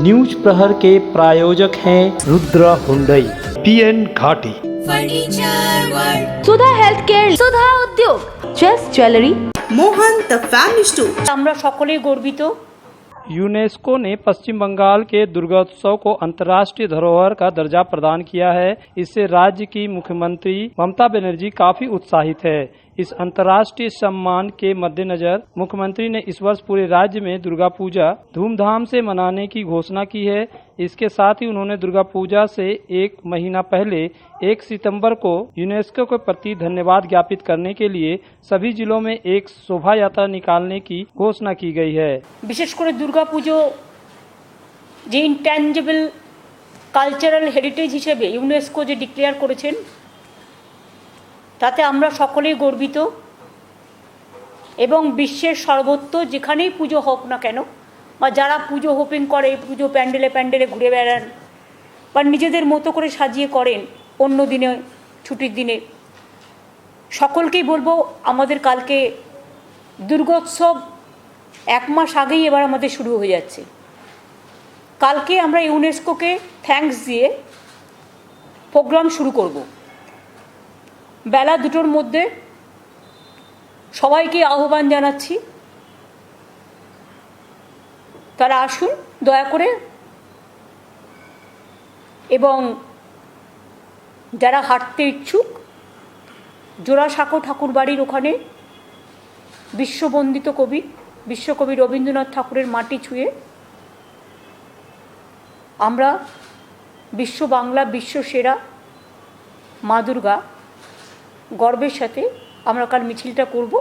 News प्रहर के प्रायोजक हैं रुद्र हुंडई, पीएन घाटी, सुधा health care, Sudha Udyog, Chase jewellery, Mohan the family store. আমরা সকলেই গর্বিত। यूनेस्को ने पश्चिम बंगाल के दुर्गोत्सव को अंतर्राष्ट्रीय धरोहर का दर्जा प्रदान किया है। इससे राज्य की मुख्यमंत्री ममता बनर्जी काफी उत्साहित है। इस अंतर्राष्ट्रीय सम्मान के मद्देनजर मुख्यमंत्री ने इस वर्ष पूरे राज्य में दुर्गा पूजा धूमधाम से मनाने की घोषणा की है। इसके साथ ही उन्होंने दुर्गा पूजा से एक महीना पहले 1 सितंबर को यूनेस्को के प्रति धन्यवाद ज्ञापित करने के लिए सभी जिलों में एक शोभा यात्रा निकालने की घोषणा की गई है। বিশেষ করে দুর্গা পুজো যে ইনট্যাঞ্জেবল কালচারাল হেরিটেজ হিসেবে ইউনেস্কো যে ডিক্লেয়ার করেছেন, তাতে আমরা সকলেই গর্বিত এবং বিশ্বের সর্বত্র যেখানেই পুজো হোক না কেন, বা যারা পুজো হোপিং করে, পুজো প্যান্ডেলে প্যান্ডেলে ঘুরে বেড়ান বা নিজেদের মতো করে সাজিয়ে করেন অন্য দিনে, ছুটির দিনে, সকলকেই বলবো আমাদের কালকে দুর্গোৎসব 1 মাস আগেই এবার আমাদের শুরু হয়ে যাচ্ছে। কালকে আমরা ইউনেস্কোকে থ্যাঙ্কস দিয়ে প্রোগ্রাম শুরু করব। বেলা 2টোর মধ্যে সবাইকে আহ্বান জানাচ্ছি, তারা আসুন দয়া করে, এবং যারা হাঁটতে ইচ্ছুক জোড়াসাঁকো ঠাকুর বাড়ির ওখানে বিশ্ববন্দিত কবি বিশ্বকবি রবীন্দ্রনাথ ঠাকুরের মাটি ছুঁয়ে আমরা বিশ্ব বাংলা বিশ্ব সেরা মা দুর্গা গর্বের সাথে আমরা কাল মিছিলটা করব।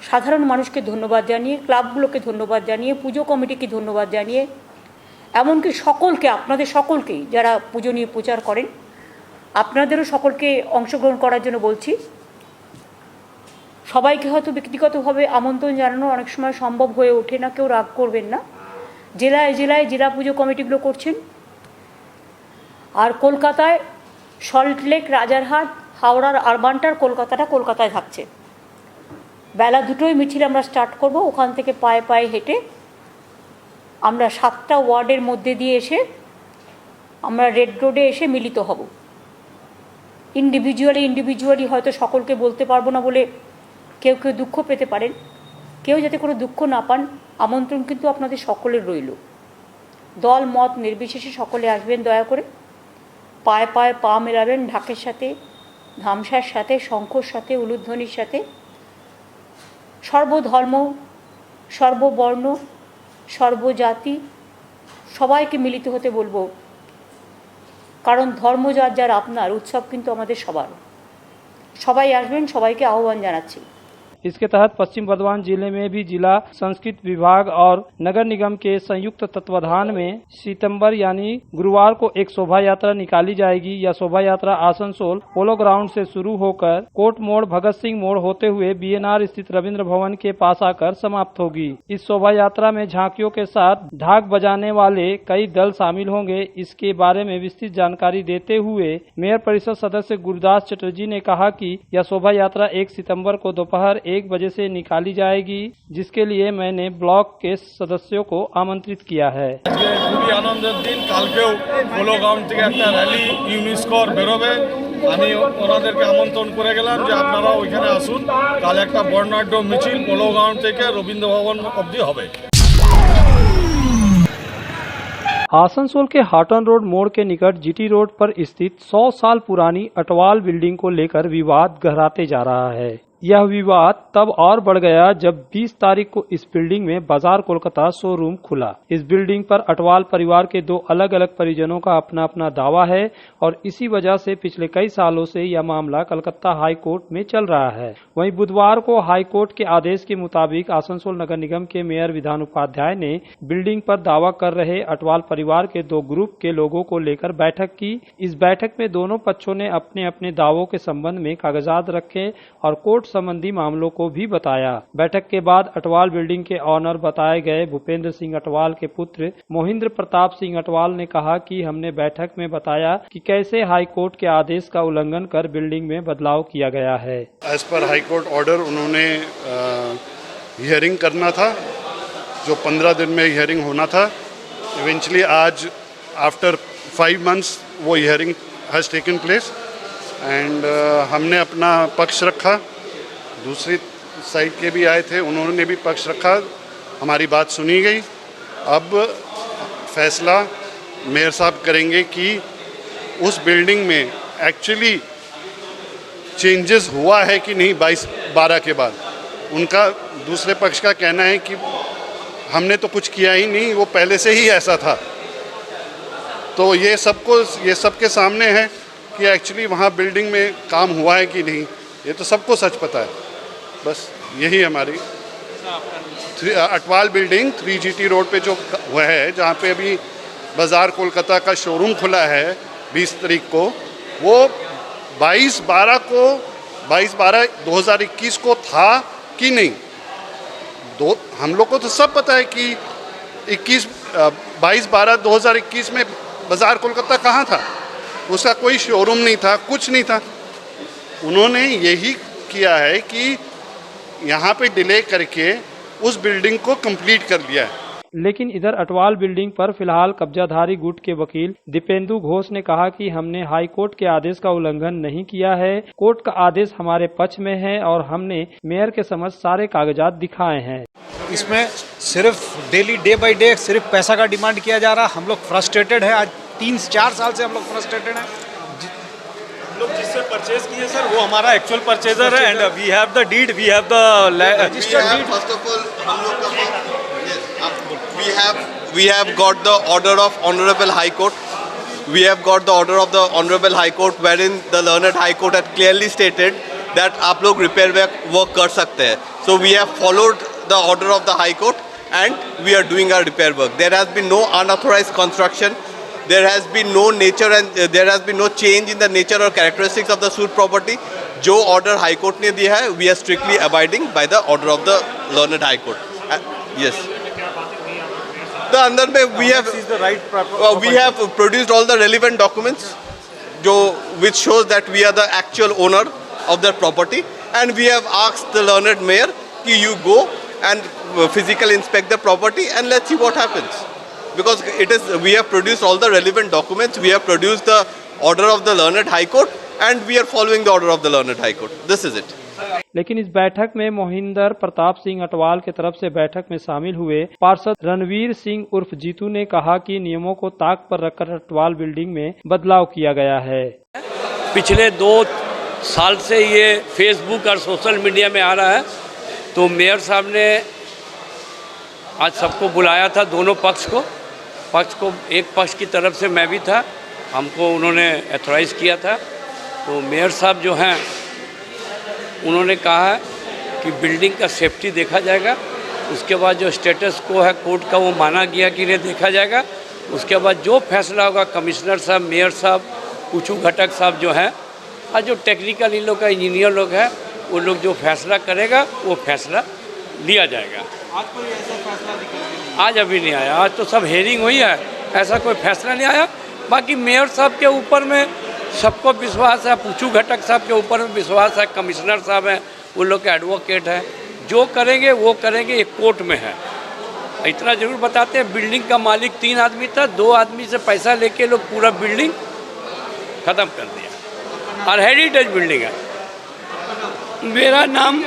সাধারণ মানুষকে ধন্যবাদ জানিয়ে, ক্লাবগুলোকে ধন্যবাদ জানিয়ে, পুজো কমিটিকে ধন্যবাদ জানিয়ে, এমনকি সকলকে, আপনাদের সকলকেই যারা পুজো নিয়ে প্রচার করেন, আপনাদেরও সকলকে অংশগ্রহণ করার জন্য বলছি। সবাইকে হয়তো ব্যক্তিগতভাবে আমন্ত্রণ জানানো অনেক সময় সম্ভব হয়ে ওঠে না, কেউ রাগ করবেন না। জেলায় জেলায় জেলা পুজো কমিটিগুলো করছেন, আর কলকাতায় সল্টলেক, রাজারহাট, হাওড়ার আরবানটার কলকাতায় থাকছে। বেলা 2টোয় মিছিল আমরা স্টার্ট করব। ওখান থেকে পায়ে পায়ে হেঁটে আমরা 7টা ওয়ার্ডের মধ্যে দিয়ে এসে আমরা রেড রোডে এসে মিলিত হব। ইন্ডিভিজুয়ালি হয়তো সকলকে বলতে পারবো না বলে কেউ কেউ দুঃখ পেতে পারেন। কেউ যাতে কোনো দুঃখ না পান, আমন্ত্রণ কিন্তু আপনাদের সকলের রইল। দল মত নির্বিশেষে সকলে আসবেন, দয়া করে পায়ে পায়ে পা মেলাবেন, ঢাকের সাথে, ধামসার সাথে, শঙ্খর সাথে, উলুধ্বনির সাথে। সর্বধর্ম, সর্ববর্ণ, সর্বজাতি সবাইকে মিলিত হতে বলবো, কারণ ধর্ম যার যার আপনার, উৎসব কিন্তু আমাদের সবার। সবাই আসবেন, সবাইকে আহ্বান জানাচ্ছি। इसके तहत पश्चिम बर्धमान जिले में भी जिला संस्कृत विभाग और नगर निगम के संयुक्त तत्वाधान में सितंबर यानी गुरुवार को एक शोभा यात्रा निकाली जाएगी। यह शोभा यात्रा आसनसोल पोलो ग्राउंड से शुरू होकर कोर्ट मोड़, भगत सिंह मोड़ होते हुए बीएनआर स्थित रविंद्र भवन के पास आकर समाप्त होगी। इस शोभा यात्रा में झांकियों के साथ ढाक बजाने वाले कई दल शामिल होंगे। इसके बारे में विस्तृत जानकारी देते हुए मेयर परिषद सदस्य गुरुदास चटर्जी ने कहा कि यह शोभा यात्रा 1 सितंबर को दोपहर 1 बजे से निकाली जाएगी, जिसके लिए मैंने ब्लॉक के सदस्यों को आमंत्रित किया है। খুবই আনন্দের দিন। কালকেও পোলো গ্রাউন্ড থেকে একটা র্যালি ইউনেস্কোর বেরোবে। আমি ওনাদেরকে আমন্ত্রণ করে গেলাম যে আপনারা ওইখানে আসুন। কাল একটা বর্ণাঢ্য মিছিল পোলো গ্রাউন্ড থেকে রবীন্দ্র ভবন অবধি হবে। आसनसोल के हाटन रोड मोड़ के निकट जीटी रोड पर स्थित 100 साल पुरानी अटवाल बिल्डिंग को लेकर विवाद गहराते जा रहा है। यह विवाद तब और बढ़ गया जब 20 तारीख को इस बिल्डिंग में बाजार कोलकाता शोरूम खुला। इस बिल्डिंग पर अटवाल परिवार के 2 अलग अलग परिजनों का अपना अपना दावा है और इसी वजह से पिछले कई सालों से यह मामला कलकत्ता हाई कोर्ट में चल रहा है। वहीं बुधवार को हाई कोर्ट के आदेश के मुताबिक आसनसोल नगर निगम के मेयर विधान उपाध्याय ने बिल्डिंग पर दावा कर रहे अटवाल परिवार के 2 ग्रुप के लोगों को लेकर बैठक की। इस बैठक में दोनों पक्षों ने अपने अपने दावों के संबंध में कागजात रखे और कोर्ट संबंधी मामलों को भी बताया। बैठक के बाद अटवाल बिल्डिंग के ऑनर बताए गए भूपेंद्र सिंह अटवाल के पुत्र मोहिंद्र प्रताप सिंह अटवाल ने कहा कि हमने बैठक में बताया कि कैसे हाई कोर्ट के आदेश का उल्लंघन कर बिल्डिंग में बदलाव किया गया है। As per high court order उन्होंने हियरिंग करना था, जो 15 दिन में हियरिंग होना था। इवेंचुअली आज आफ्टर 5 months वो hearing has taken place and हमने अपना पक्ष रखा, दूसरी साइड के भी आए थे, उन्होंने भी पक्ष रखा, हमारी बात सुनी गई। अब फैसला मेयर साहब करेंगे कि उस बिल्डिंग में एक्चुअली चेंजेस हुआ है कि नहीं 22-12 के बाद। उनका दूसरे पक्ष का कहना है कि हमने तो कुछ किया ही नहीं, वो पहले से ही ऐसा था। तो ये सबके सामने है कि एक्चुअली वहाँ बिल्डिंग में काम हुआ है कि नहीं, ये तो सबको सच पता है। बस यही हमारी अटवाल बिल्डिंग 3GT रोड पे जो हुआ है, जहाँ पे अभी बाज़ार कोलकाता का शोरूम खुला है 20 तारीख को, वो 22/12/2021 को था कि नहीं। हम लोग को तो सब पता है कि 22/12/2021 में बाज़ार कोलकाता कहाँ था, उसका कोई शोरूम नहीं था, कुछ नहीं था। उन्होंने यही किया है कि यहाँ पे डिले करके उस बिल्डिंग को कंप्लीट कर लिया है। लेकिन इधर अटवाल बिल्डिंग पर फिलहाल कब्जाधारी गुट के वकील दीपेंदु घोष ने कहा कि हमने हाई कोर्ट के आदेश का उल्लंघन नहीं किया है, कोर्ट का आदेश हमारे पक्ष में है और हमने मेयर के समक्ष सारे कागजात दिखाए हैं। इसमें सिर्फ डे बाय डे सिर्फ पैसा का डिमांड किया जा रहा। हम लोग फ्रस्ट्रेटेड है, आज 3-4 साल से हम लोग फ्रस्ट्रेटेड हैं। लोग जिससे परचेज किए सर वो हमारा एक्चुअल परचेजर है and we have the deed, we have the registered deed. First of all हम लोग का we have got the order of Honorable High Court. We have got the order of the Honorable High Court wherein the learned High Court had clearly stated that आप लोग repair work कर सकते हैं. So we have followed the order of the High Court and we are doing our repair work. There has been no unauthorized construction. There has been no nature and there has been no change in the nature or characteristics of the suit property. जो order High Court ने दिया है, we are strictly abiding by the order of the learned High Court. Yes. The अंदर में we have produced all the relevant documents, which shows that we are the actual owner of that property, and we have asked the learned mayor कि you go and physically inspect the property and let's see what happens. Because we have produced all the relevant documents, we have produced the order of the learned High Court, and we are following the order of the learned High Court. This is it. लेकिन इस बैठक में मोहिंदर प्रताप सिंह अटवाल के तरफ से बैठक में शामिल हुए पार्षद रणवीर सिंह उर्फ जीतू ने कहा कि नियमों को ताक पर रखकर अटवाल बिल्डिंग में बदलाव किया गया है। पिछले 2 साल से ये फेसबुक और सोशल मीडिया में आ रहा है, तो मेयर साहब ने आज सबको बुलाया था, दोनों पक्ष को। एक पक्ष की तरफ से मैं भी था, हमको उन्होंने ऑथराइज़ किया था। तो मेयर साहब जो हैं उन्होंने कहा है कि बिल्डिंग का सेफ्टी देखा जाएगा, उसके बाद जो स्टेटस को है कोर्ट का वो माना गया कि नहीं देखा जाएगा, उसके बाद जो फैसला होगा कमिश्नर साहब, मेयर साहब, कुछ घटक साहब जो हैं और जो टेक्निकल इन लोग का इंजीनियर लोग हैं, वो लोग जो फैसला करेगा वो फैसला लिया जाएगा। आज कोई ऐसा फैसला आज अभी नहीं आया, आज तो सब हेयरिंग हुई है, ऐसा कोई फैसला नहीं आया। बाकी मेयर साहब के ऊपर में सबको विश्वास है, पूछू घटक साहब के ऊपर में विश्वास है, कमिश्नर साहब हैं, उन लोग के एडवोकेट हैं, जो करेंगे वो करेंगे, एक कोर्ट में है। इतना जरूर बताते हैं, बिल्डिंग का मालिक 3 आदमी था, 2 आदमी से पैसा लेके लोग पूरा बिल्डिंग ख़त्म कर दिया और हेरिटेज बिल्डिंग है। मेरा नाम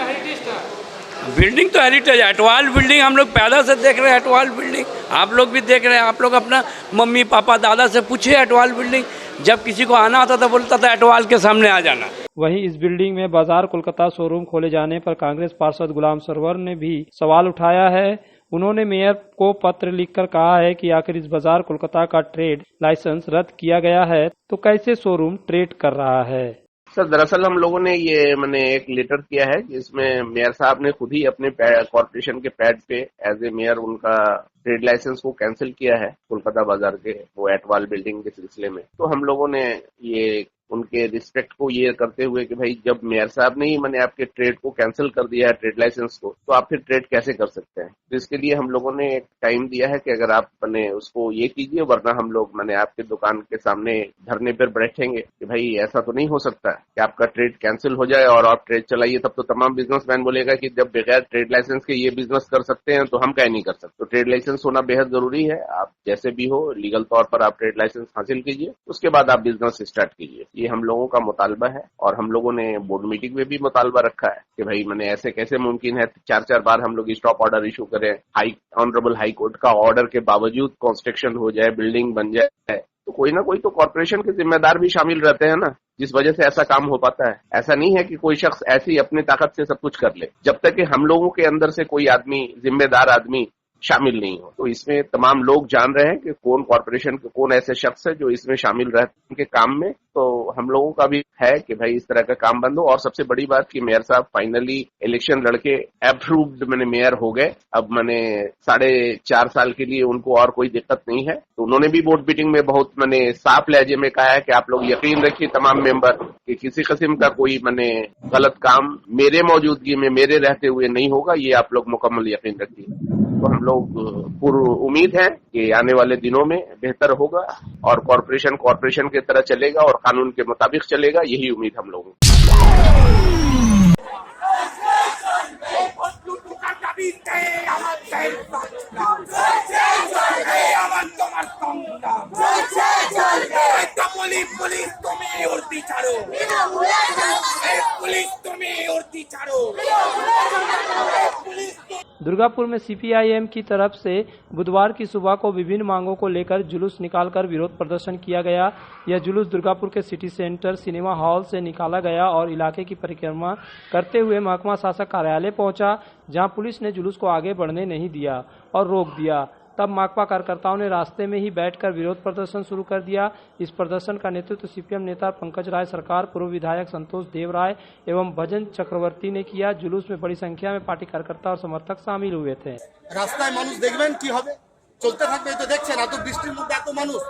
बिल्डिंग तो हेरिटेज है, अटवाल बिल्डिंग हम लोग पैदा से देख रहे हैं, अटवाल बिल्डिंग आप लोग भी देख रहे हैं। आप लोग अपना मम्मी पापा दादा से पूछिए, अटवाल बिल्डिंग जब किसी को आना होता था बोलता था अटवाल के सामने आ जाना। वहीं इस बिल्डिंग में बाजार कोलकाता शोरूम खोले जाने पर कांग्रेस पार्षद गुलाम सरवर ने भी सवाल उठाया है। उन्होंने मेयर को पत्र लिखकर कहा है कि आखिर इस बाजार कोलकाता का ट्रेड लाइसेंस रद्द किया गया है तो कैसे शोरूम ट्रेड कर रहा है। सर दरअसल हम लोगों ने ये एक लेटर किया है जिसमें मेयर साहब ने खुद ही अपने कॉर्पोरेशन के पैड पे एज ए मेयर उनका ट्रेड लाइसेंस को कैंसिल किया है कोलकाता बाजार के वो एटवाल बिल्डिंग के सिलसिले में। तो हम लोगों ने ये उनके रिस्पेक्ट को ये करते हुए कि भाई जब मेयर साहब ने ही मैंने आपके ट्रेड को कैंसिल कर दिया है, ट्रेड लाइसेंस को, तो आप फिर ट्रेड कैसे कर सकते हैं। तो इसके लिए हम लोगों ने एक टाइम दिया है कि अगर आप मैंने उसको ये कीजिए, वरना हम लोग मैंने आपके दुकान के सामने धरने पर बैठेंगे कि भाई ऐसा तो नहीं हो सकता कि आपका ट्रेड कैंसिल हो जाए और आप ट्रेड चलाइए। तब तो तमाम बिजनेसमैन बोलेगा कि जब बगैर ट्रेड लाइसेंस के ये बिजनेस कर सकते हैं तो हम क्या नहीं कर सकते। तो ट्रेड लाइसेंस होना बेहद जरूरी है। आप जैसे भी हो लीगल तौर पर आप ट्रेड लाइसेंस हासिल कीजिए, उसके बाद आप बिजनेस स्टार्ट कीजिए। ये हम लोगों का मुतालबा है और हम लोगों ने बोर्ड मीटिंग में भी मुतालबा रखा है कि भाई मैंने ऐसे कैसे मुमकिन है 4-4 बार हम लोग स्टॉप ऑर्डर इशू करें, ऑनरेबल हाई कोर्ट का ऑर्डर के बावजूद कंस्ट्रक्शन हो जाए, बिल्डिंग बन जाए। तो कोई ना कोई तो कॉर्पोरेशन के जिम्मेदार भी शामिल रहते हैं ना, जिस वजह से ऐसा काम हो पाता है। ऐसा नहीं है कि कोई शख्स ऐसी अपनी ताकत से सब कुछ कर ले, जब तक कि हम लोगों के अंदर से कोई आदमी, जिम्मेदार आदमी शामिल नहीं हो। तो इसमें तमाम लोग जान रहे हैं कि कौन कॉर्पोरेशन के कौन ऐसे शख्स है जो इसमें शामिल रहते हैं उनके काम में। तो हम लोगों का भी है कि भाई इस तरह का काम बंद हो। और सबसे बड़ी बात कि मेयर साहब फाइनली इलेक्शन लड़के अप्रूव्ड मैंने मेयर हो गए। अब मैंने 4.5 साल के लिए उनको और कोई दिक्कत नहीं है। तो उन्होंने भी बोर्ड मीटिंग में बहुत मैंने साफ लहजे में कहा है कि आप लोग यकीन रखिए तमाम मेंबर कि किसी किस्म का कोई मैंने गलत काम मेरे मौजूदगी में, मेरे रहते हुए नहीं होगा। ये आप लोग मुकम्मल यकीन रखिए। तो हम लोग पूरी उम्मीद है कि आने वाले दिनों में बेहतर होगा और कॉर्पोरेशन की तरह चलेगा और कानून के मुताबिक चलेगा। यही उम्मीद हम लोगों की। दुर्गापुर में सीपीआईएम की तरफ से बुधवार की सुबह को विभिन्न मांगों को लेकर जुलूस निकालकर विरोध प्रदर्शन किया गया। यह जुलूस दुर्गापुर के सिटी सेंटर सिनेमा हॉल से निकाला गया और इलाके की परिक्रमा करते हुए महकमा शासक कार्यालय पहुंचा, जहां पुलिस ने जुलूस को आगे बढ़ने नहीं दिया और रोक दिया। तब माकपा कार्यकर्ताओं ने रास्ते में ही बैठकर विरोध प्रदर्शन शुरू कर दिया। इस प्रदर्शन का नेतृत्व सीपीएम नेता पंकज राय सरकार, पूर्व विधायक संतोष देव राय एवं भजन चक्रवर्ती ने किया। जुलूस में बड़ी संख्या में पार्टी कार्यकर्ता और समर्थक शामिल हुए थे। रास्ताয় মানুষ দেখবেন কি হবে, চলতে থাকবে। এই তো দেখছেন এত বৃষ্টির মধ্যে এত মানুষ।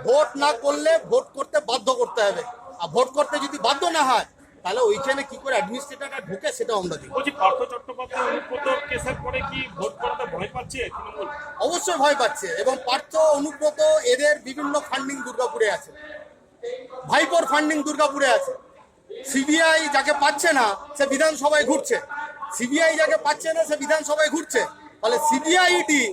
ভোট না করলে ভোট করতে বাধ্য করতে হবে, আর ভোট করতে যদি বাধ্য না হয় তাহলে ওইখানে কি করে অ্যাডমিনিস্ট্রেটররা ঢুকে সেটা আমরা দেখব। বলছি পার্থ চট্টোপাধ্যায় অনুব্রত কেসের পরে কি ভোট করাতে ভয় পাচ্ছে তৃণমূল? অবশ্যই ভয় পাচ্ছে এবং পার্থ অনুব্রত এদের বিভিন্ন ফান্ডিং দুর্গাপুরে আছে, ভাইপোর ফান্ডিং দুর্গাপুরে আছে। সিবিআই যাকে পাচ্ছে না সে বিধানসভায় ঘুরছে, সিবিআই যাকে পাচ্ছে না সে বিধানসভায় ঘুরছে। ফলে সিবিআইডি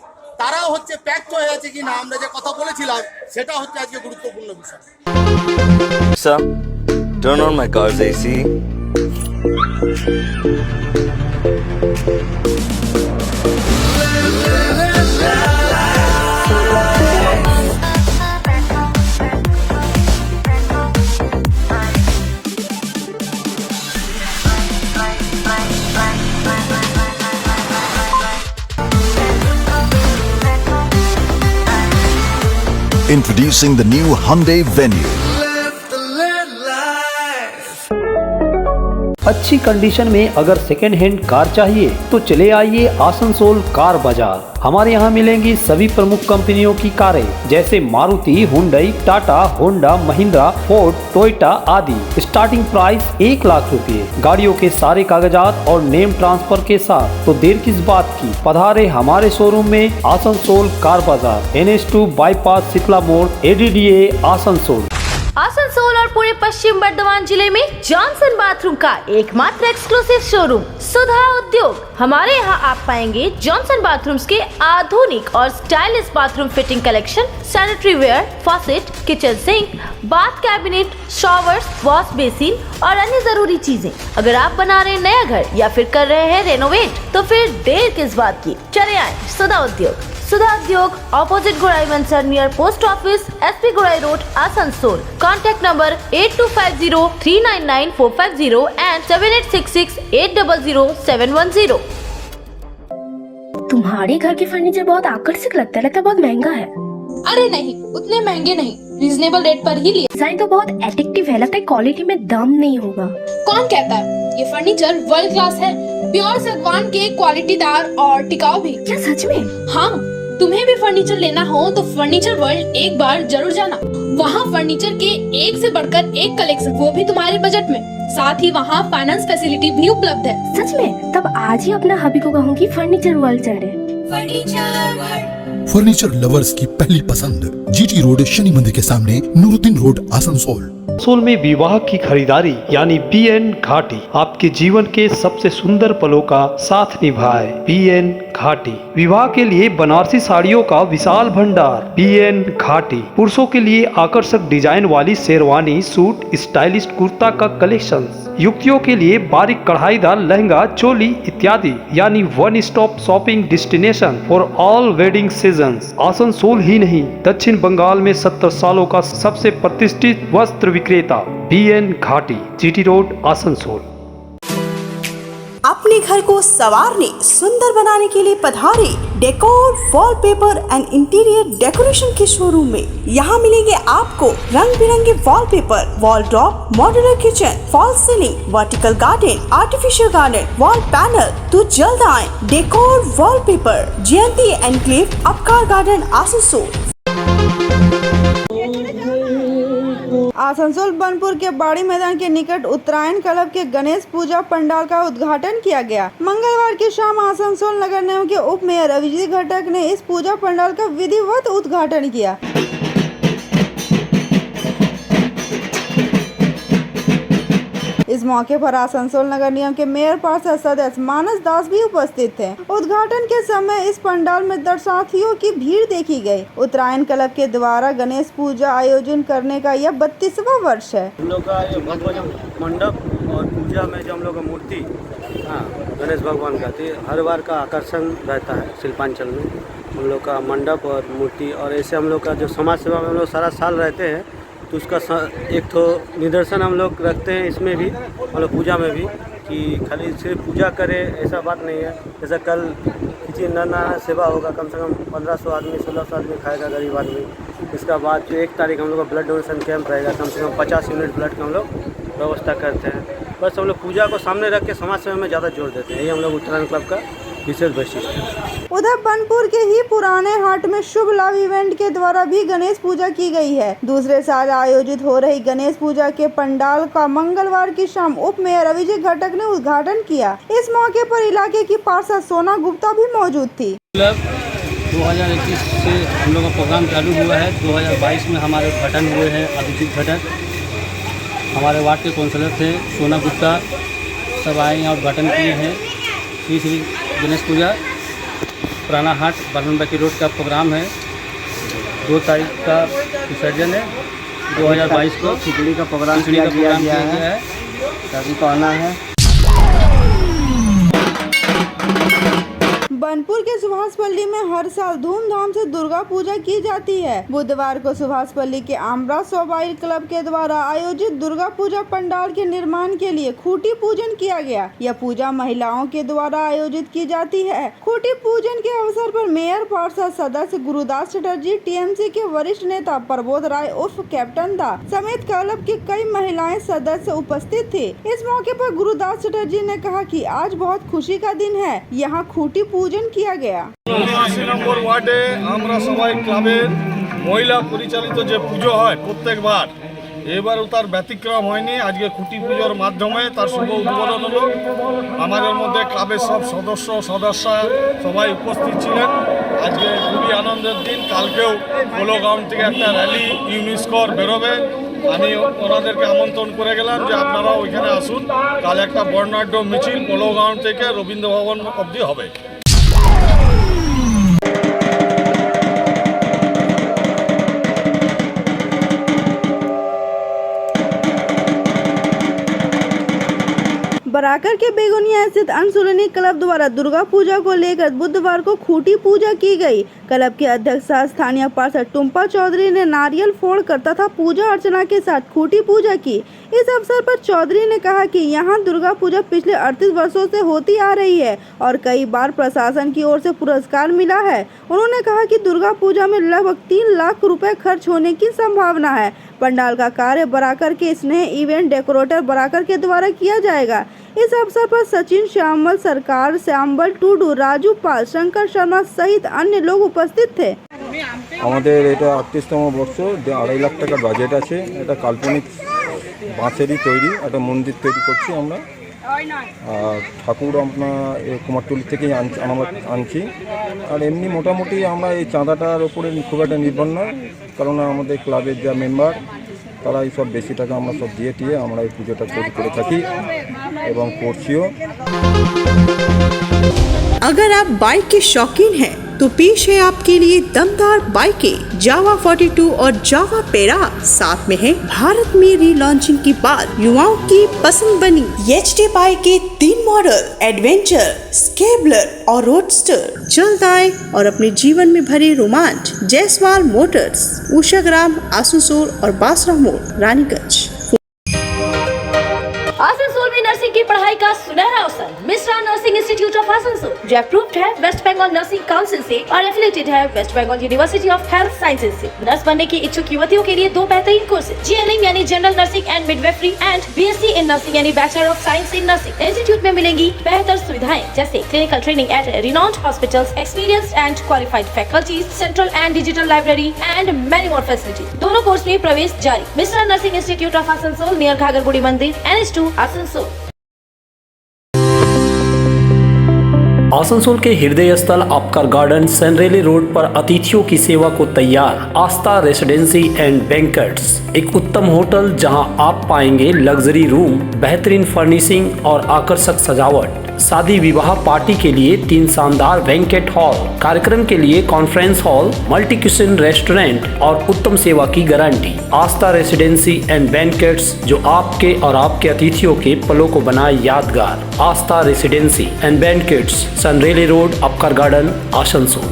তারাও হচ্ছে প্যাক্ট হয়ে আছে কিনা আমরা যে কথা বলেছিলাম সেটা হচ্ছে আজকে গুরুত্বপূর্ণ বিষয়। Sir, turn on my car's AC. Introducing the new Hyundai Venue. अच्छी कंडीशन में अगर सेकेंड हैंड कार चाहिए तो चले आइए आसनसोल कार बाजार। हमारे यहाँ मिलेंगी सभी प्रमुख कंपनियों की कारें जैसे Maruti, Hyundai, Tata, Honda, Mahindra, Ford, Toyota आदि। स्टार्टिंग प्राइस 1 लाख रुपए। गाड़ियों के सारे कागजात और नेम ट्रांसफर के साथ। तो देर किस बात की, पधारे हमारे शोरूम में आसनसोल कार बाजार, NH2 बाईपास शीतला मोड़, ADDA आसनसोल। आसनसोल और पूरे पश्चिम बर्धमान जिले में जॉनसन बाथरूम का एकमात्र एक्सक्लूसिव शोरूम सुधा उद्योग। हमारे यहाँ आप पाएंगे जॉनसन बाथरूम्स के आधुनिक और stylish bathroom fitting collection, sanitary ware, faucet, kitchen sink, bath cabinet, showers, wash basin और अन्य जरूरी चीजें। अगर आप बना रहे हैं नया घर या फिर कर रहे हैं रेनोवेट तो फिर देर किस बात की, चले आए सुधा Udyog. Sudha Udyog opposite Gorai Mansar near post office, SP Gorai road, Asansol. Contact number 8250399450 and 7866800710। तुम्हारे घर के फर्नीचर बहुत आकर्षक लगता है बहुत महंगा है। अरे नहीं, उतने महंगे नहीं, रीजनेबल रेट पर ही लिए। डिजाइन तो बहुत एट्रैक्टिव है, लगता है क्वालिटी में दम नहीं होगा। कौन कहता है? ये फर्नीचर वर्ल्ड क्लास है, प्योर सागवान के, क्वालिटीदार और टिकाऊ भी। क्या सच में? हाँ, तुम्हें भी फर्नीचर लेना हो तो फर्नीचर वर्ल्ड एक बार जरूर जाना। वहाँ फर्नीचर के एक से बढ़कर एक कलेक्शन, वो भी तुम्हारे बजट में। साथ ही वहाँ फाइनेंस फैसिलिटी भी उपलब्ध है। सच में? तब आज ही अपना हबी को कहूँगी फर्नीचर वर्ल्ड चले। फर्नीचर लवर्स की पहली पसंद, जीटी रोड, शनि मंदिर के सामने, नूरुद्दीन रोड, आसनसोल। आसनसोल में विवाह की खरीदारी यानी BN घाटी आपके जीवन के सबसे सुंदर पलों का साथ निभाए। BN घाटी विवाह के लिए बनारसी साड़ियों का विशाल भंडार। BN घाटी पुरुषों के लिए आकर्षक डिजाइन वाली शेरवानी, सूट, स्टाइलिश कुर्ता का कलेक्शन, युवतियों के लिए बारीक कढ़ाईदार लहंगा, चोली इत्यादि, यानी one stop shopping destination for all wedding seasons. Asansol ही नहीं, दक्षिण बंगाल में 70 सालों का सबसे प्रतिष्ठित वस्त्र विक्रेता BN घाटी, GT रोड, आसनसोल। अपने घर को संवारने, सुंदर बनाने के लिए पधारे decor, wallpaper and interior decoration के शोरूम में। यहाँ मिलेंगे आपको रंग बिरंगे wallpaper, wall drop, modular kitchen, fall ceiling, vertical garden, artificial garden, wall panel. तो जल्द आए डेकोर वॉलपेपर, जयंती एनक्लेव, अपकार गार्डन, आसनसोल। आसनसोल बनपुर के बाड़ी मैदान के निकट उत्तरायण क्लब के गणेश पूजा पंडाल का उद्घाटन किया गया। मंगलवार की शाम आसनसोल नगर निगम के उप मेयर अभिजीत घटक ने इस पूजा पंडाल का विधिवत उद्घाटन किया। इस मौके पर आसनसोल नगर निगम के मेयर पार्षद सदस्य मानस दास भी उपस्थित थे। उद्घाटन के समय इस पंडाल में दर्शनार्थियों की भीड़ देखी गई। उत्तरायण क्लब के द्वारा गणेश पूजा आयोजन करने का यह 32वां वर्ष है। हम लोग का ये भव्य मंडप और पूजा में जो हम लोग का मूर्ति गणेश भगवान का हर बार का आकर्षण रहता है। शिल्पांचल में हम लोग का मंडप और मूर्ति, और ऐसे हम लोग का जो समाज सेवा में हम लोग सारा साल रहते हैं, तो उसका एक तो निदर्शन हम लोग रखते हैं इसमें भी, मतलब पूजा में भी, कि खाली सिर्फ पूजा करें ऐसा बात नहीं है। जैसा कल किसी नर सेवा होगा, कम से कम 1500 आदमी 1600 आदमी खाएगा, गरीब आदमी। इसका बाद जो 1 तारीख हम लोग का ब्लड डोनेशन कैंप रहेगा, कम से कम 50 यूनिट ब्लड का हम लोग व्यवस्था करते हैं। बस हम लोग पूजा को सामने रख के समाज सेवा में ज़्यादा जोर देते हैं। यही हम लोग उत्तरायण क्लब का विशेष वैशिष्ट्य है। उधर बनपुर के ही पुराने हाट में शुभ लाभ इवेंट के द्वारा भी गणेश पूजा की गई है। दूसरे साल आयोजित हो रही गणेश पूजा के पंडाल का मंगलवार की शाम उप मेयर अभिजीत घटक ने उद्घाटन किया। इस मौके पर इलाके की पार्षद सोना गुप्ता भी मौजूद थी। 2021 से हम लोग का प्रोग्राम चालू हुआ है। 2022 में हमारे उद्घाटन हुए हैं। अभिजीत घटक हमारे वार्ड के काउंसलर थे, सोना गुप्ता सब आए यहाँ उद्घाटन किए हैं। श्री गणेश पूजा पुराना हाट बागनबाकी रोड का प्रोग्राम है। 2 तारीख का विसर्जन है। 2022 को खिचड़ी का प्रोग्राम किया गया है। सभी को आना है। बनपुर के सुभाषपल्ली में हर साल धूमधाम से दुर्गा पूजा की जाती है। बुधवार को सुभाषपल्ली के आमरा सोबाइल क्लब के द्वारा आयोजित दुर्गा पूजा पंडाल के निर्माण के लिए खूंटी पूजन किया गया। यह पूजा महिलाओं के द्वारा आयोजित की जाती है। खूंटी पूजन के अवसर पर मेयर पार्षद सदस्य गुरुदास चटर्जी, TMC के वरिष्ठ नेता प्रबोध राय उर्फ कैप्टन दा समेत क्लब की कई महिलाएं सदस्य उपस्थित थे। इस मौके पर गुरुदास चटर्जी ने कहा कि आज बहुत खुशी का दिन है। यहाँ खूंटी पूजन किया गया। 79 নম্বর ওয়ার্ডে আমরা সবাই ক্লাবের মহিলা পরিচালিত যে পুজো হয় প্রত্যেকবার, এবারও তার ব্যতিক্রম হয়নি। আজকে খুঁটি পুজোর মাধ্যমে তার শুভ উদ্বোধন হলো। আমাদের মধ্যে ক্লাবের সব সদস্য সবাই উপস্থিত ছিলেন। আজকে খুবই আনন্দের দিন। কালকেও পোলো গ্রাউন্ড থেকে একটা র্যালি ইউনিস্কোর বেরোবে। আমি ওনাদেরকে আমন্ত্রণ করে গেলাম যে আপনারাও ওইখানে আসুন। কাল একটা বর্ণাঢ্য মিছিল পোলো গ্রাউন্ড থেকে রবীন্দ্র ভবন অবধি হবে। बराकर के बेगुनिया स्थित अनसुलनी क्लब द्वारा दुर्गा पूजा को लेकर बुधवार को खूंटी पूजा की गई। क्लब के अध्यक्ष स्थानीय पार्षद टुम्पा चौधरी ने नारियल फोड़कर तथा पूजा अर्चना के साथ खूंटी पूजा की। इस अवसर पर चौधरी ने कहा कि यहाँ दुर्गा पूजा पिछले 38 वर्षों से होती आ रही है और कई बार प्रशासन की ओर से पुरस्कार मिला है। उन्होंने कहा कि दुर्गा पूजा में लगभग 3 लाख रुपए खर्च होने की संभावना है। पंडाल का कार्य बराकर के स्नेह इवेंट डेकोरेटर बराकर के द्वारा किया जाएगा। इस अवसर पर सचिन श्यामल सरकार, श्यामबल टुडू, राजू पाल, शंकर शर्मा सहित अन्य लोग उपस्थित थे। আমাদের এটা 38তম বর্ষ, 2.5 লাখ টাকা বাজেট আছে। এটা কাল্পনিক বাঁশেরই তৈরি একটা মন্দির তৈরি করছি আমরা। আর ঠাকুর আপনার কুমারটুলি থেকেই আনছি। আর এমনি মোটামুটি আমরা এই চাঁদাটার ওপরে খুব একটা নির্ভর নয়, কারণ আমাদের ক্লাবের যা মেম্বার তারা এই সব বেশি টাকা আমরা সব দিয়ে টিয়ে আমরা এই পুজোটা করে থাকি এবং করছিও। अगर आप बाइक के शौकीन हैं तो पेश है आपके लिए दमदार बाइकें जावा 42 और जावा पेरा। साथ में है भारत में रीलॉन्चिंग के बाद युवाओं की पसंद बनी एचडी बाइक के 3 मॉडल एडवेंचर, स्केबलर और रोडस्टर। जल्द आए और अपने जीवन में भरे रोमांच। जयसवाल मोटर्स, उषाग्राम, आसनसोल और बासरा मोड़, रानीगंज। आसनसोल में नर्सिंग की पढ़ाई का सुनहरा अवसर। Mishra nursing institute of Asansol जो अप्रूव्ड है वेस्ट बंगाल नर्सिंग काउंसिल से और एफिलिएटेड है West Bengal University of Health Sciences से। नर्स बनने की इच्छुक युवतियों के लिए 2 बेहतरीन कोर्सेज, जीएनएम यानी general nursing and midwifery and BSc in nursing यानी bachelor of science in nursing. Institute में मिलेंगी बेहतर सुविधाएं जैसे clinical training at renowned hospitals, experienced and qualified faculties, central and digital library and many more facilities. दोनों course में प्रवेश जारी। Mishra nursing institute of Asansol near घाघरबुड़ी मंदिर, NH2 आसनसोल। आसनसोल के हृदय स्थल आपकर गार्डन सनरेली रोड पर अतिथियों की सेवा को तैयार आस्था रेसिडेंसी एंड बैंक्वेट्स, एक उत्तम होटल जहां आप पाएंगे लग्जरी रूम, बेहतरीन फर्निशिंग और आकर्षक सजावट। शादी विवाह पार्टी के लिए 3 शानदार बैंक्वेट हॉल, कार्यक्रम के लिए conference hall, multi kitchen restaurant और उत्तम सेवा की guarantee. Aastha residency and banquets जो आपके और आपके अतिथियों के पलों को बनाए यादगार। Aastha residency and banquets, Sanreli road, Upkar garden, Asansol.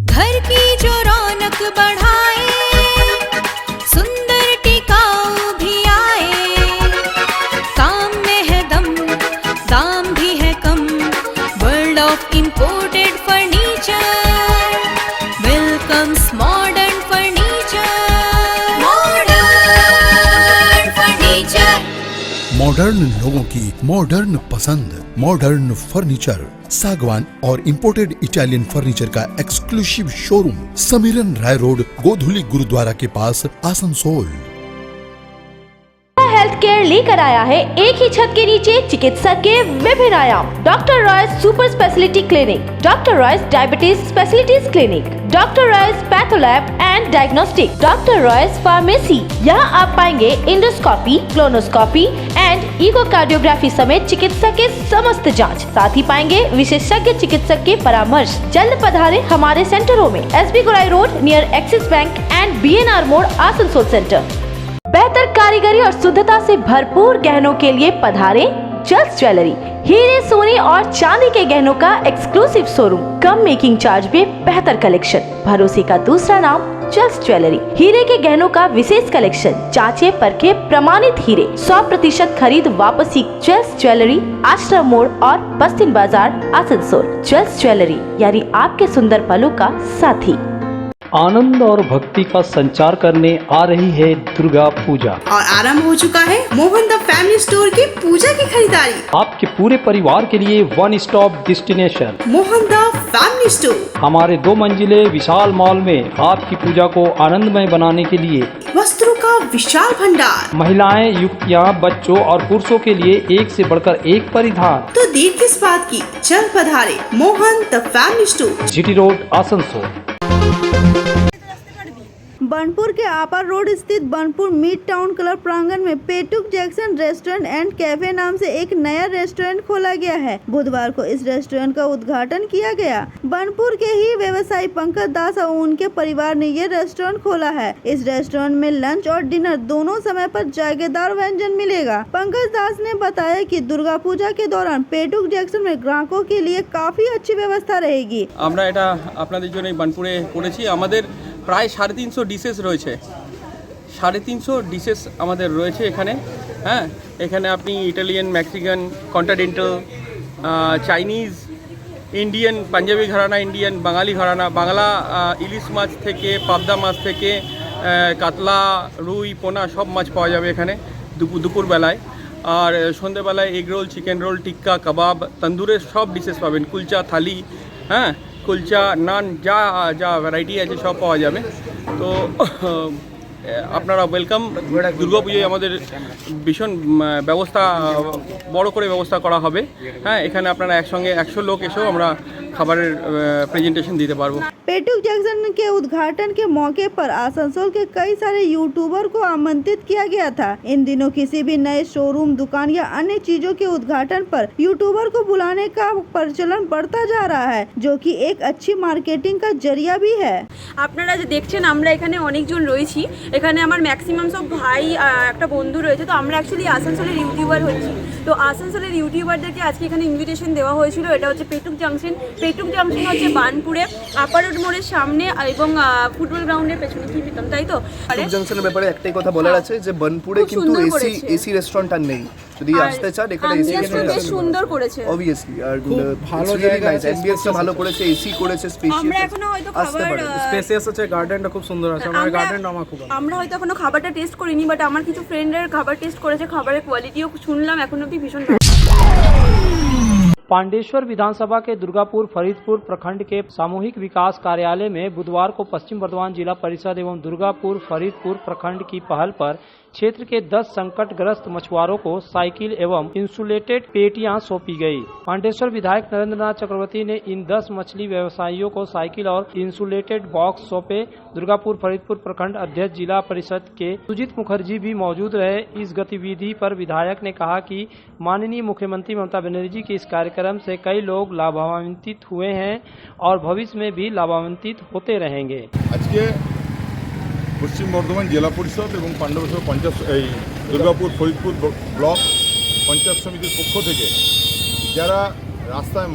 घर की जो रौनक बढ़ाए, सुंदर टिकाऊ भी आए, काम में है दम, दाम भी है कम, world of imported furniture welcomes modern furniture, modern furniture. Modern लोगों की मॉडर्न पसंद, मॉडर्न फर्नीचर, सागवान और इंपोर्टेड इटालियन फर्नीचर का exclusive showroom, Samiran Rai road, Godhuli gurdwara के पास, आसनसोल। हेल्थ केयर लेकर आया है एक ही छत के नीचे चिकित्सा के विभिन्न आयाम। Doctor Royce super speciality clinic, doctor Royce diabetes specialities clinic, doctor Royce patholab and diagnostic, doctor Royce pharmacy. यहाँ आप पाएंगे इंडोस्कोपी, क्लोनोस्कोपी एंड इकोकार्डियोग्राफी समेत चिकित्सा के समस्त जांच। साथ ही पाएंगे विशेषज्ञ चिकित्सक के परामर्श। जल्द पधारे हमारे सेंटरों में SB Gorai road near axis bank and BNR मोड़, आसनसोल सेंटर। बेहतर कारीगरी और शुद्धता से भरपूर गहनों के लिए पधारे जल्स ज्वेलरी। हीरे, सोने और चांदी के गहनों का एक्सक्लूसिव शोरूम, कम मेकिंग चार्ज में बेहतर कलेक्शन। भरोसे का दूसरा नाम जल्स ज्वेलरी। हीरे के गहनों का विशेष कलेक्शन, जांचे परखे प्रमाणित हीरे, 100% खरीद वापसी। जल्स ज्वेलरी, आश्रम मोड़ और बस्तिन बाजार, आसनसोल। जल्स ज्वेलरी यानी आपके सुंदर पलों का साथी। आनंद और भक्ति का संचार करने आ रही है दुर्गा पूजा और आरंभ हो चुका है मोहन द फैमिली स्टोर की पूजा की खरीदारी। आपके पूरे परिवार के लिए one stop destination Mohan the family store. हमारे 2 मंजिले विशाल मॉल में आपकी पूजा को आनंदमय बनाने के लिए वस्त्रों का विशाल भंडार, महिलाएं, युवतियां, बच्चों और पुरुषों के लिए एक से बढ़कर एक परिधान। तो देर किस बात की, चल पधारे Mohan the family store, GT road, Asansol. Burnpur के आपर रोड स्थित बनपुर मिड टाउन क्लब प्रांगण में पेटुक जैक्सन रेस्टोरेंट एंड कैफे नाम से एक नया रेस्टोरेंट खोला गया है। बुधवार को इस रेस्टोरेंट का उद्घाटन किया गया। बनपुर के ही व्यवसायी पंकज दास और उनके परिवार ने ये रेस्टोरेंट खोला है। इस रेस्टोरेंट में लंच और डिनर दोनों समय पर जायकेदार व्यंजन मिलेगा। पंकज दास ने बताया कि दुर्गा पूजा के दौरान पेटुक जैक्सन में ग्राहकों के लिए काफी अच्छी व्यवस्था रहेगी। আমরা এটা আপনাদের জন্য বানপুরে করেছি। আমাদের প্রায় 350 ডিশেস রয়েছে, 350 ডিশেস আমাদের রয়েছে এখানে। হ্যাঁ, এখানে আপনি Italian, Mexican, continental, Chinese, Indian, Punjabi ঘরানা, ইন্ডিয়ান, বাঙালি ঘরানা, বাংলা ইলিশ মাছ থেকে পাবদা মাছ থেকে কাতলা, রুই, পোনা সব মাছ পাওয়া যাবে এখানে দুপুরবেলায়। আর সন্ধ্যেবেলায় এগ রোল, চিকেন রোল, টিক্কা, কাবাব, তন্দুরের সব ডিশেস পাবেন, কুলচা থালি, হ্যাঁ, কুলচা, নান, যা যা ভ্যারাইটি আছে সব পাওয়া যাবে। তো আপনারা ওয়েলকাম। দুর্গাপুজোয় আমাদের ভীষণ ব্যবস্থা, বড় করে ব্যবস্থা করা হবে। হ্যাঁ, এখানে আপনারা একসঙ্গে 100 লোক এসেও আমরা খাবারের প্রেজেন্টেशन দিতে পারবো। पेटुक जंक्शन के उद्घाटन के मौके पर आसनसोल के कई सारे यूट्यूबर को आमंत्रित किया गया था। इन दिनों किसी भी नए शोरूम, दुकान या अन्य चीजों के उद्घाटन पर यूट्यूबर को बुलाने का प्रचलन बढ़ता जा रहा है, जो कि एक अच्छी मार्केटिंग का जरिया भी है। আপনারা যে দেখছেন আমরা এখানে অনেকজন রয়েছি, এখানে আমার ম্যাক্সিমাম সব ভাই একটা বন্ধু রয়েছে। তো আমরা অ্যাকচুয়ালি আসানসোলের ইউটিউবার হয়েছি। তো আসানসোলের ইউটিউবারদেরকে আজকে এখানে ইনভিটেশন দেওয়া হয়েছিল। এটা হচ্ছে পেটুক জাংশন। পেটুক জাংশন হচ্ছে বানপুরে আপার রোড মোড়ের সামনে এবং ফুটবল গ্রাউন্ডের পেছনে। কি পেতাম তাই তো? পেটুক জাংশনের ব্যাপারে একটাই কথা বলার আছে যে বানপুরে কিন্তু এসি রেস্টুরেন্ট আর নেই। যদি আসতে চান এখানে এসি বেশ সুন্দর করেছে অবভিয়াসলি, আর ভালো জায়গা আছে, অ্যাম্বিয়েন্সটা ভালো করেছে, এসি করেছে, স্পেশিয়াস। আমরা এখনো হয়তো খাবার স্পেসিয়াস আছে, গার্ডেনটা খুব সুন্দর আছে। আমার গার্ডেনটা আমার খুব ভালো। আমরা হয়তো এখনো খাবারটা টেস্ট করিনি, বাট আমার কিছু ফ্রেন্ডের খাবার টেস্ট করেছে, খাবারের কোয়ালিটিও শুনলাম, এখন অবধি ভীষণ। पांडेश्वर विधानसभा के दुर्गापुर फरीदपुर प्रखंड के सामूहिक विकास कार्यालय में बुधवार को पश्चिम बर्धमान जिला परिषद एवं दुर्गापुर फरीदपुर प्रखंड की पहल पर क्षेत्र के 10 संकटग्रस्त मछुआरों को साइकिल एवं इंसुलेटेड पेटियां सौंपी गई। पांडेश्वर विधायक नरेंद्रनाथ चक्रवर्ती ने इन 10 मछली व्यवसायियों को साइकिल और इंसुलेटेड बॉक्स सौंपे। दुर्गापुर फरीदपुर प्रखंड अध्यक्ष जिला परिषद के सुजीत मुखर्जी भी मौजूद रहे। इस गतिविधि पर विधायक ने कहा कि माननीय मुख्यमंत्री ममता बनर्जी के इस कार्यक्रम से कई लोग लाभान्वित हुए हैं और भविष्य में भी लाभान्वित होते रहेंगे। आज के পশ্চিম বর্ধমান জেলা পরিষদ এবং পাণ্ডবেশ্বর পঞ্চায়েত এই দুর্গাপুর ফরিদপুর ব্লক পঞ্চায়েত সমিতির পক্ষ থেকে যারা রাস্তায়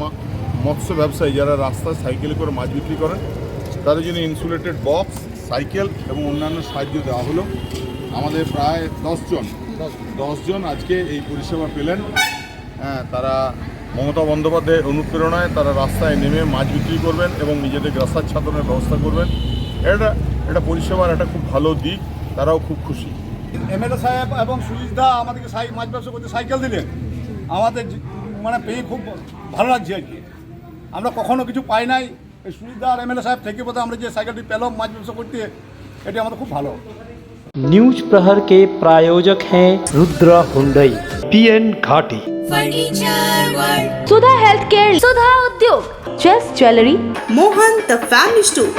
মৎস্য ব্যবসায়ী, যারা রাস্তায় সাইকেলে করে মাছ বিক্রি করেন, তাদের জন্য ইনসুলেটেড বক্স, সাইকেল এবং অন্যান্য সাহায্য দেওয়া হলো। আমাদের প্রায় 10 জন আজকে এই পরিষেবা পেলেন। হ্যাঁ, তারা মমতা বন্দ্যোপাধ্যায়ের অনুপ্রেরণায় তারা রাস্তায় নেমে মাছ বিক্রি করবেন এবং নিজেদের গ্রাসাচ্ছাদনের ব্যবস্থা করবেন। এটা পরিষেবার একটা খুব ভালো দিক, তারাও খুব খুশি। এমএলএ সাহেব এবং সুজিত দা আমাদেরকে মাছ ব্যবসা করতে সাইকেল দিলেন, আমাদের মানে পেয়ে খুব ভালো লাগছে। আর কি আমরা কখনো কিছু পাই নাই, এই সুজিত দা আর এমএলএ সাহেব থেকে বোধহয় আমরা যে সাইকেলটি পেলাম মাছ ব্যবসা করতে, এটি আমাদের খুব ভালো। न्यूज प्रहर के प्रायोजक हैं रुद्रा हुंडई, PN घाटी, सुधा health care, Sudha Udyog, Chase jewellery, Mohan the family store.